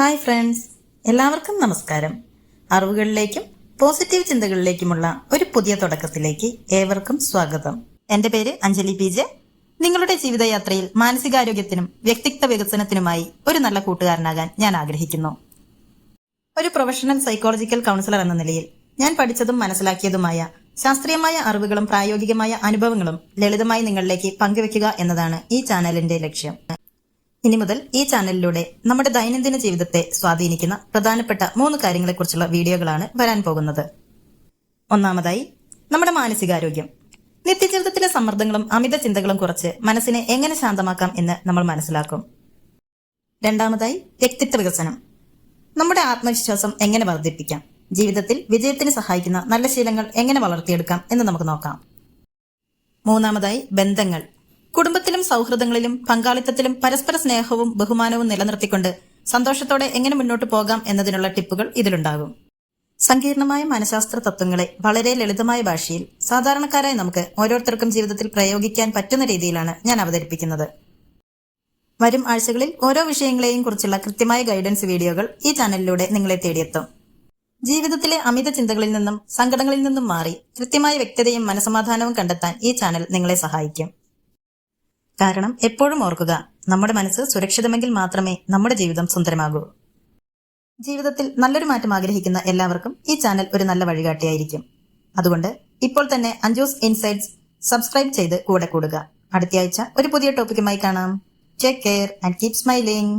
Hi friends, എല്ലാവർക്കും നമസ്കാരം. അറിവുകളിലേക്കും positive ചിന്തകളിലേക്കുമുള്ള ഒരു പുതിയ തുടക്കത്തിലേക്ക് ഏവർക്കും സ്വാഗതം. എന്റെ പേര് അഞ്ജലി പി ജെ. നിങ്ങളുടെ ജീവിതയാത്രയിൽ മാനസികാരോഗ്യത്തിനും വ്യക്തിത്വ വികസനത്തിനുമായി ഒരു നല്ല കൂട്ടുകാരനാകാൻ ഞാൻ ആഗ്രഹിക്കുന്നു. ഒരു പ്രൊഫഷണൽ സൈക്കോളജിക്കൽ കൗൺസിലർ എന്ന നിലയിൽ ഞാൻ പഠിച്ചതും മനസ്സിലാക്കിയതുമായ ശാസ്ത്രീയമായ അറിവുകളും പ്രായോഗികമായ അനുഭവങ്ങളും ലളിതമായി നിങ്ങളിലേക്ക് പങ്കുവെക്കുക എന്നതാണ് ഈ ചാനലിന്റെ ലക്ഷ്യം. ഇനി മുതൽ ഈ ചാനലിലൂടെ നമ്മുടെ ദൈനംദിന ജീവിതത്തെ സ്വാധീനിക്കുന്ന പ്രധാനപ്പെട്ട 3 കാര്യങ്ങളെക്കുറിച്ചുള്ള വീഡിയോകളാണ് വരാൻ പോകുന്നത്. ഒന്നാമതായി, നമ്മുടെ മാനസികാരോഗ്യം. നിത്യജീവിതത്തിലെ സമ്മർദ്ദങ്ങളും അമിത ചിന്തകളും കുറച്ച് മനസ്സിനെ എങ്ങനെ ശാന്തമാക്കാം എന്ന് നമ്മൾ മനസ്സിലാക്കും. രണ്ടാമതായി, വ്യക്തിത്വ വികസനം. നമ്മുടെ ആത്മവിശ്വാസം എങ്ങനെ വർദ്ധിപ്പിക്കാം, ജീവിതത്തിൽ വിജയത്തിന് സഹായിക്കുന്ന നല്ല ശീലങ്ങൾ എങ്ങനെ വളർത്തിയെടുക്കാം എന്ന് നമുക്ക് നോക്കാം. മൂന്നാമതായി, ബന്ധങ്ങൾ. കുടുംബത്തിലും സൗഹൃദങ്ങളിലും പങ്കാളിത്തത്തിലും പരസ്പര സ്നേഹവും ബഹുമാനവും നിലനിർത്തിക്കൊണ്ട് സന്തോഷത്തോടെ എങ്ങനെ മുന്നോട്ട് പോകാം എന്നതിനുള്ള ടിപ്പുകൾ ഇതിലുണ്ടാകും. സങ്കീർണമായ മനഃശാസ്ത്ര തത്വങ്ങളെ വളരെ ലളിതമായ ഭാഷയിൽ സാധാരണക്കാരായ നമുക്ക് ഓരോരുത്തർക്കും ജീവിതത്തിൽ പ്രയോഗിക്കാൻ പറ്റുന്ന രീതിയിലാണ് ഞാൻ അവതരിപ്പിക്കുന്നത്. വരും ആഴ്ചകളിൽ ഓരോ വിഷയങ്ങളെയും കുറിച്ചുള്ള കൃത്യമായ ഗൈഡൻസ് വീഡിയോകൾ ഈ ചാനലിലൂടെ നിങ്ങളെ തേടിയെത്തും. ജീവിതത്തിലെ അമിത ചിന്തകളിൽ നിന്നും സങ്കടങ്ങളിൽ നിന്നും മാറി കൃത്യമായ വ്യക്തതയും മനസമാധാനവും കണ്ടെത്താൻ ഈ ചാനൽ നിങ്ങളെ സഹായിക്കും. കാരണം എപ്പോഴും ഓർക്കുക, നമ്മുടെ മനസ്സ് സുരക്ഷിതമെങ്കിൽ മാത്രമേ നമ്മുടെ ജീവിതം സുന്ദരമാകൂ. ജീവിതത്തിൽ നല്ലൊരു മാറ്റം ആഗ്രഹിക്കുന്ന എല്ലാവർക്കും ഈ ചാനൽ ഒരു നല്ല വഴികാട്ടിയായിരിക്കും. അതുകൊണ്ട് ഇപ്പോൾ തന്നെ അഞ്ജൂസ് ഇൻസൈറ്റ്സ് സബ്സ്ക്രൈബ് ചെയ്ത് കൂടെ കൂടുക. അടുത്തയാഴ്ച ഒരു പുതിയ ടോപ്പിക്കുമായി കാണാം. Take care and keep smiling.